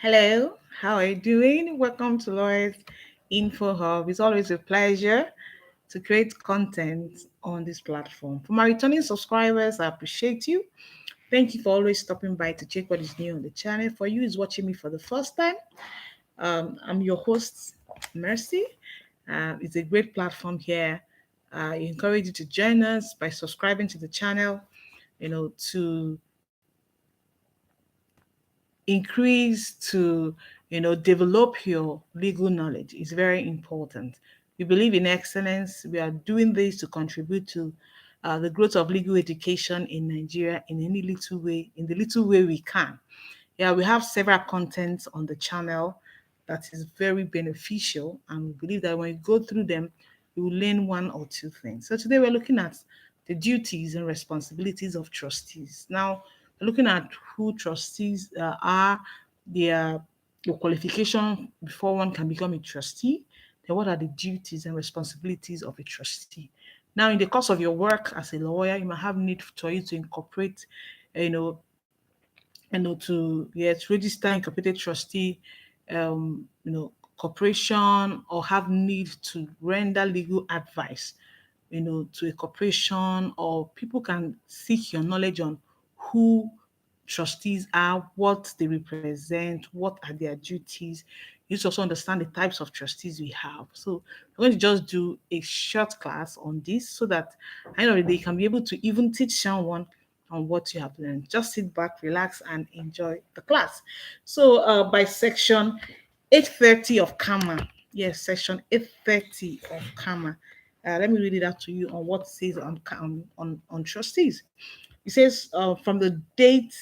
Hello, how are you doing? Welcome to Lawyers Info Hub. It's always a pleasure to create content on this platform. For my returning subscribers, I appreciate you. Thank you for always stopping by to check what is new on the channel. For you is watching me for the first time, I'm your host, Mercy. It's a great platform here. I encourage you to join us by subscribing to the channel, to increase to develop your legal knowledge is very important. We believe in excellence. We are doing this to contribute to the growth of legal education in Nigeria in any little way, in the little way we can. Yeah, we have several contents on the channel that is very beneficial, and we believe that when you go through them, you will learn one or two things. So today we're looking at the duties and responsibilities of trustees. Now, we're looking at who trustees are, their the qualification before one can become a trustee. Then what are the duties and responsibilities of a trustee? Now, in the course of your work as a lawyer, you might have need for you to incorporate, you know, to yes register incorporated trustee, corporation, or have need to render legal advice, to a corporation, or people can seek your knowledge on who trustees are, what they represent, what are their duties. You need to also understand the types of trustees we have. So I'm going to just do a short class on this so that I know they can be able to even teach someone on what you have learned. Just sit back, relax, and enjoy the class. So by section 830 of Karma, yes, section 830 of Karma. Let me read it out to you on what it says on trustees. It says from the date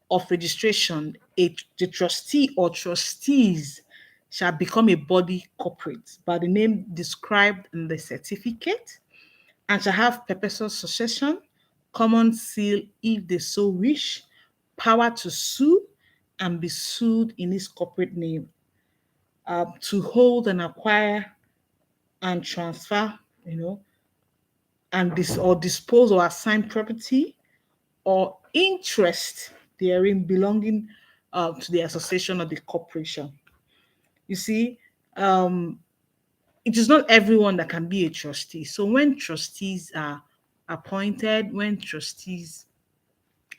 of registration, the trustee or trustees shall become a body corporate by the name described in the certificate, and shall have perpetual succession, common seal if they so wish, power to sue and be sued in his corporate name, to hold and acquire and transfer, and dispose or assign property or interest therein belonging to the association or the corporation. You see, um, it is not everyone that can be a trustee. So when trustees are appointed, when trustees,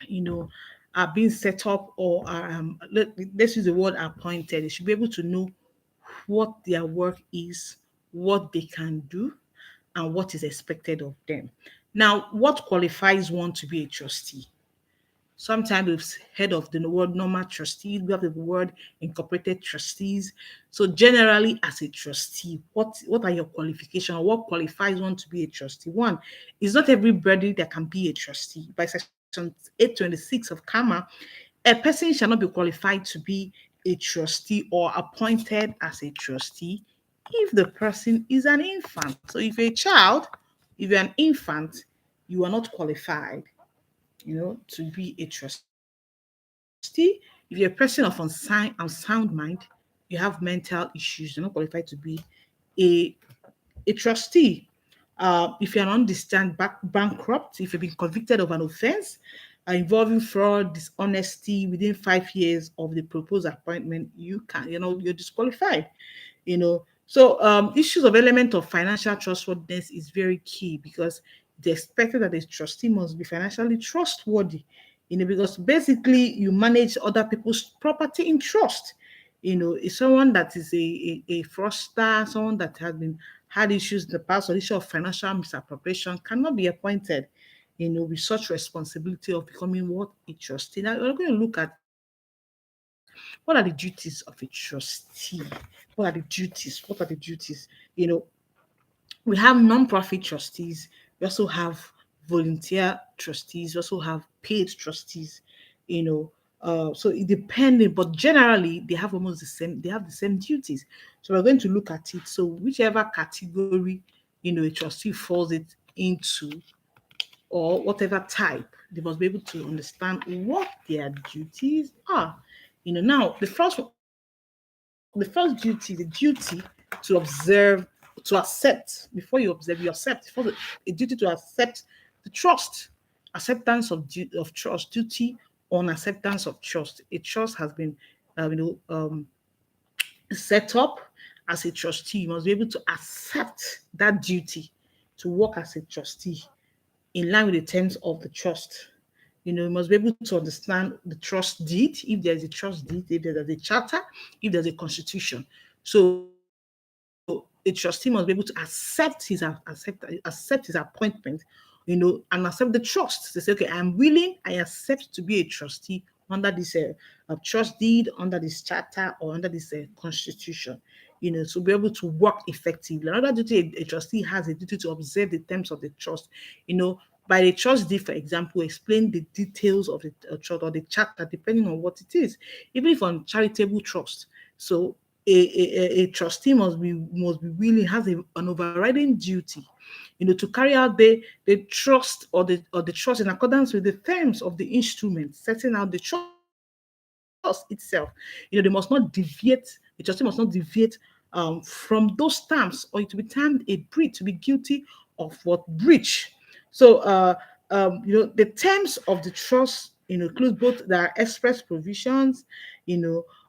you know, are being set up or are, let's use the word appointed, they should be able to know what their work is, what they can do, and what is expected of them. Now, what qualifies one to be a trustee? Sometimes we've heard of the word normal trustees, we have the word incorporated trustees. So generally, as a trustee, what are your qualifications? What qualifies one to be a trustee? One, it's not everybody that can be a trustee. By section 826 of Karma, a person shall not be qualified to be a trustee or appointed as a trustee if the person is an infant. So if you're a child, if you're an infant, you are not qualified, to be a trustee. If you're a person of unsound mind, you have mental issues, you're not qualified to be a a trustee. If you're an undischarged bankrupt, if you've been convicted of an offense involving fraud, dishonesty within 5 years of the proposed appointment, you're disqualified. So issues of element of financial trustworthiness is very key because it's expected that a trustee must be financially trustworthy. Because basically you manage other people's property in trust. Is someone that is a fraudster, someone that has been had issues in the past, or issue of financial misappropriation cannot be appointed, with such responsibility of becoming what a trustee. Now we're going to look at what are the duties of a trustee. What are the duties? We have non-profit trustees. We also have volunteer trustees. We also have paid trustees. You know, so it depending, but generally they have almost the same. They have the same duties. So we're going to look at it. So whichever category a trustee falls it into, or whatever type, they must be able to understand what their duties are. Now the first duty, the duty to observe, to accept. Before you observe, you accept. A duty to accept the trust, acceptance of trust, duty on acceptance of trust. A trust has been set up as a trustee. You must be able to accept that duty to work as a trustee in line with the terms of the trust. You must be able to understand the trust deed, if there is a trust deed, if there's a charter, if there's a constitution. So a trustee must be able to accept his appointment, and accept the trust. They say, okay, I'm willing, I accept to be a trustee under this trust deed, under this charter, or under this constitution. To be able to work effectively. Another duty a trustee has a duty to observe the terms of the trust. By the trust deed, for example, explain the details of the trust or the charter, depending on what it is. Even if on charitable trust, so a trustee must be willing, has an overriding duty, to carry out the trust or the trust in accordance with the terms of the instrument, setting out the trust itself. They must not deviate. The trustee must not deviate from those terms, or it will be termed a breach, to be guilty of what breach. So, the terms of the trust, include both the express provisions,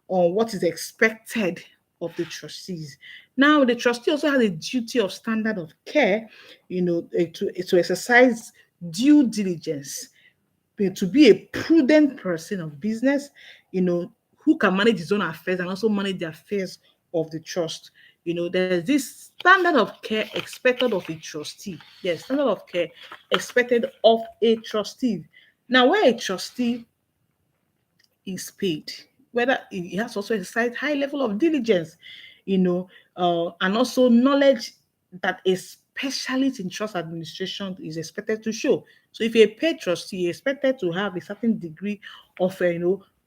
on what is expected of the trustees. Now, the trustee also has a duty of standard of care, to exercise due diligence, to be a prudent person of business, you know, who can manage his own affairs and also manage the affairs of the trust. There's this standard of care expected of a trustee. Yes, standard of care expected of a trustee. Now, where a trustee is paid, whether he has also exercised high level of diligence, and also knowledge that a specialist in trust administration is expected to show. So if you're a paid trustee, you're expected to have a certain degree of,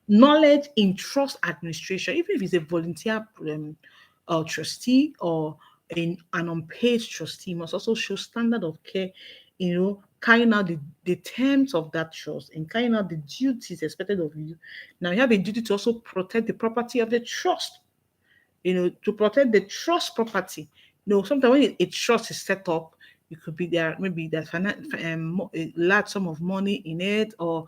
knowledge in trust administration, even if it's a volunteer trustee or an unpaid trustee, must also show standard of care, carrying out the terms of that trust and carrying out the duties expected of you. Now, you have a duty to also protect the property of the trust, to protect the trust property. Sometimes when a trust is set up, it could be there, maybe there's a large sum of money in it, or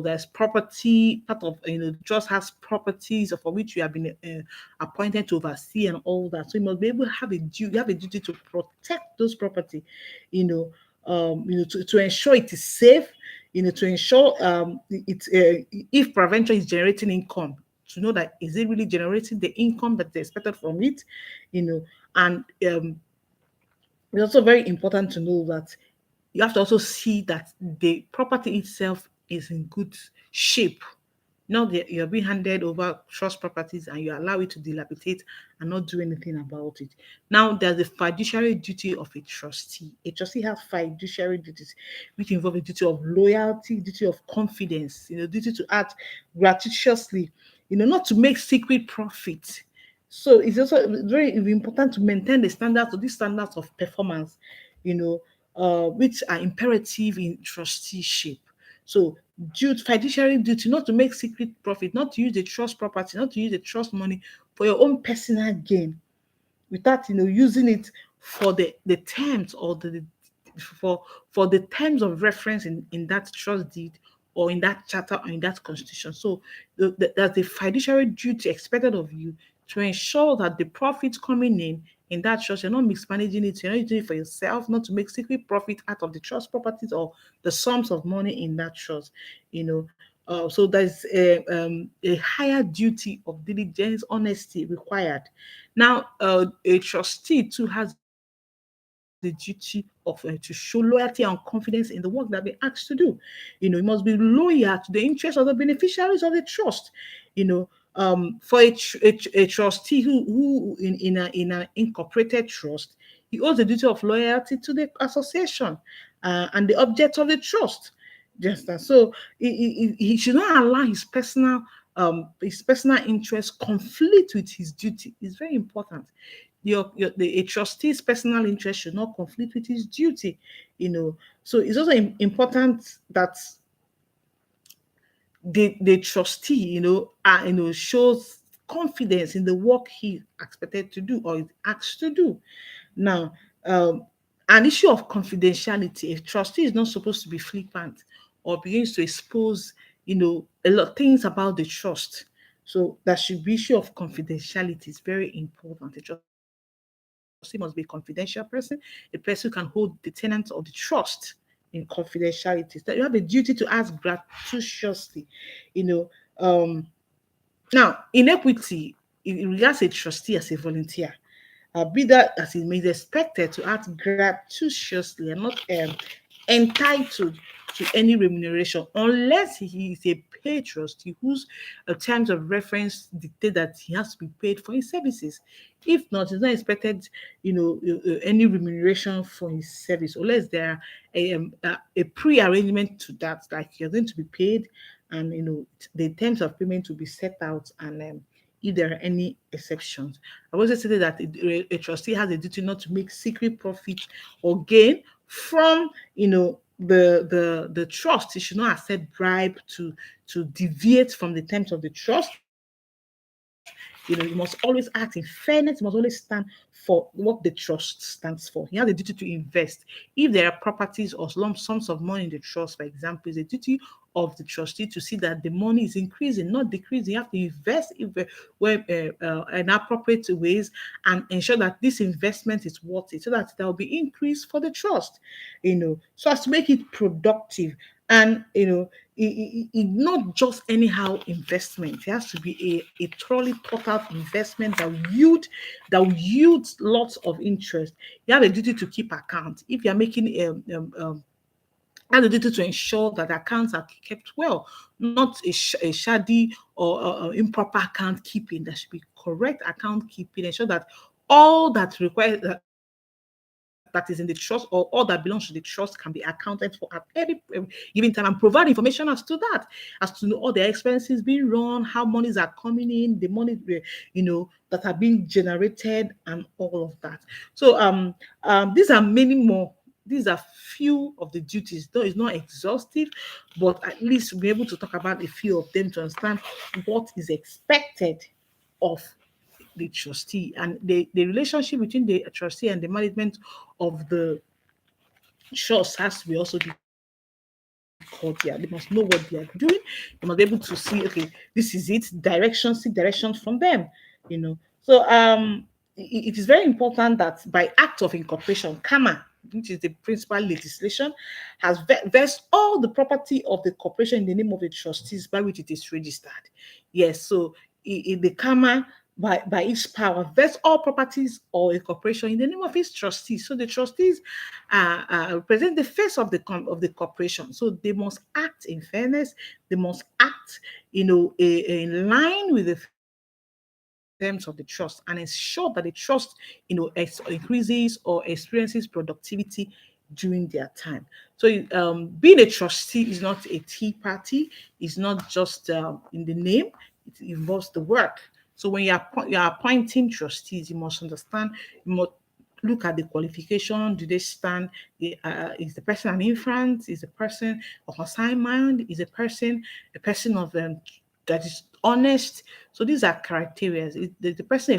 there's property, part of, the trust has properties for which you have been appointed to oversee and all that. So you must be able to you have a duty to protect those property, you know, to ensure it is safe, to ensure if prevention is generating income, to know that is it really generating the income that they expected from it, and it's also very important to know that you have to also see that the property itself is in good shape. Not that you're being handed over trust properties and you allow it to dilapidate and not do anything about it. Now, there's the fiduciary duty of a trustee. A trustee has fiduciary duties, which involve a duty of loyalty, duty of confidence, duty to act gratuitously, not to make secret profit. So it's also very important to maintain the standards, or these standards of performance, which are imperative in trusteeship. So, fiduciary duty, not to make secret profit, not to use the trust property, not to use the trust money for your own personal gain, without using it for the terms, or for the terms of reference in that trust deed, or in that charter, or in that constitution. So that's the fiduciary duty expected of you, to ensure that the profits coming in that trust, you're not mismanaging it, you're not using it for yourself, not to make secret profit out of the trust properties or the sums of money in that trust. So there's a higher duty of diligence, honesty required. Now, a trustee too has the duty of to show loyalty and confidence in the work that they asked to do. You must be loyal to the interests of the beneficiaries of the trust. For a trustee who in an incorporated trust, he owes the duty of loyalty to the association and the object of the trust. Just that. So he should not allow his personal interest conflict with his duty. It's very important. A trustee's personal interest should not conflict with his duty. So it's also important that the trustee, shows confidence in the work he expected to do or is asked to do. Now, an issue of confidentiality, a trustee is not supposed to be flippant or begins to expose, a lot of things about the trust. So there should be issue of confidentiality. It's very important. A trustee must be a confidential person, a person who can hold the tenants of the trust in confidentiality. So you have a duty to ask gratuitously, you know. Um, Now, in equity, it regards a trustee as a volunteer. A bidder as it is expected to act gratuitously and not entitled to any remuneration unless he is a paid trustee whose terms of reference dictate that he has to be paid for his services. If not, he's not expected, any remuneration for his service unless there are a pre-arrangement to that, like you're going to be paid, and the terms of payment will be set out, and if there are any exceptions. I've also stated that a trustee has a duty not to make secret profit or gain from the trust. He should not accept bribe to deviate from the terms of the trust. You must always act in fairness. You must always stand for what the trust stands for. He has a duty to invest. If there are properties or lump sums of money in the trust, for example, it's a duty of the trustee to see that the money is increasing, not decreasing. You have to invest in appropriate ways and ensure that this investment is worth it, so that there will be increase for the trust, so as to make it productive. And not just anyhow investment. It has to be a thoroughly thought out investment that will yield lots of interest. You have a duty to keep account. If you're making has a duty to ensure that accounts are kept well, not a shoddy or improper account keeping. There should be correct account keeping. Ensure that all that requires that is in the trust, or all that belongs to the trust, can be accounted for at any given time, and provide information as to that, as to know all the expenses being run, how monies are coming in, the money that are being generated, and all of that. So these are many more. These are few of the duties, though it's not exhaustive, but at least we'll be able to talk about a few of them to understand what is expected of the trustee, and the relationship between the trustee and the management of the trust has to be also be cordial. They must know what they are doing. They must be able to see, okay, this is it, seek direction from them, So it is very important that by act of incorporation, CAMA, which is the principal legislation, has vests all the property of the corporation in the name of the trustees by which it is registered. Yes, so the CAMA, by its power, vests all properties or a corporation in the name of its trustees. So the trustees represent the face of the corporation. So they must act in fairness. They must act, in line with the terms of the trust, and ensure that the trust, increases or experiences productivity during their time. So being a trustee is not a tea party. It's not just in the name. It involves the work. So when you're appointing trustees, you must understand. You must look at the qualification. Do they stand? Is the person an infant? Is the person of a sound mind? Is a person of that is honest? So these are criteria. The person a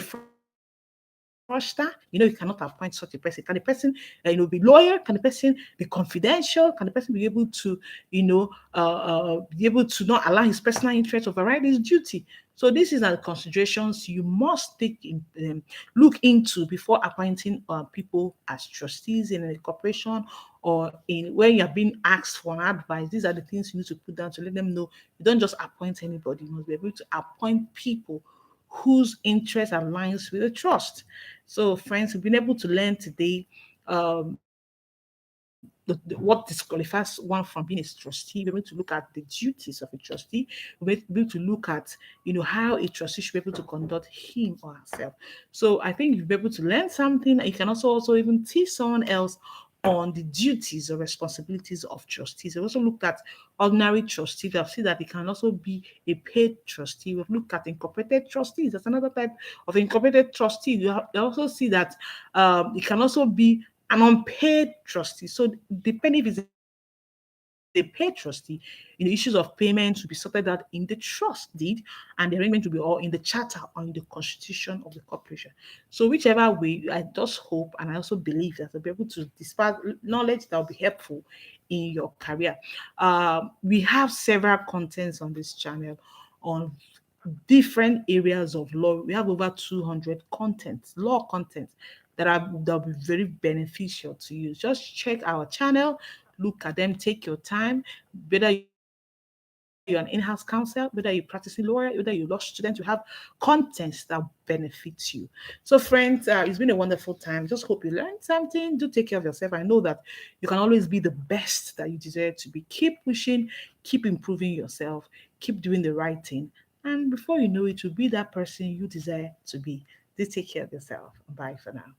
fraudster? You cannot appoint such a person. Can the person, be loyal? Can the person be confidential? Can the person be able to, be able to not allow his personal interest override his duty? So these are the considerations you must look into before appointing people as trustees in a corporation, or in when you're being asked for an advice. These are the things you need to put down to let them know you don't just appoint anybody. You must be able to appoint people whose interest aligns with the trust. So, friends, we've been able to learn today what disqualifies one from being a trustee. We're going to look at the duties of a trustee. We're going to be able to look at, how a trustee should be able to conduct him or herself. So I think you'll be able to learn something. You can also even teach someone else on the duties or responsibilities of trustees. We've also looked at ordinary trustees. We've seen that it can also be a paid trustee. We've looked at incorporated trustees. That's another type of incorporated trustee. You also see that it can also be an unpaid trustee. So depending if it's a paid trustee, issues of payment will be sorted out in the trust deed, and the arrangement will be all in the charter or in the constitution of the corporation. So whichever way, I just hope and I also believe that I'll be able to disperse knowledge that will be helpful in your career. We have several contents on this channel on different areas of law. We have over 200 contents, law contents that will be very beneficial to you. Just check our channel, look at them, take your time. Whether you're an in-house counsel, whether you're practicing lawyer, whether you're law student, you have contents that benefit you. So, friends, it's been a wonderful time. Just hope you learned something. Do take care of yourself. I know that you can always be the best that you deserve to be. Keep pushing, keep improving yourself, keep doing the right thing. And before you know it, you'll be that person you desire to be. Do take care of yourself. Bye for now.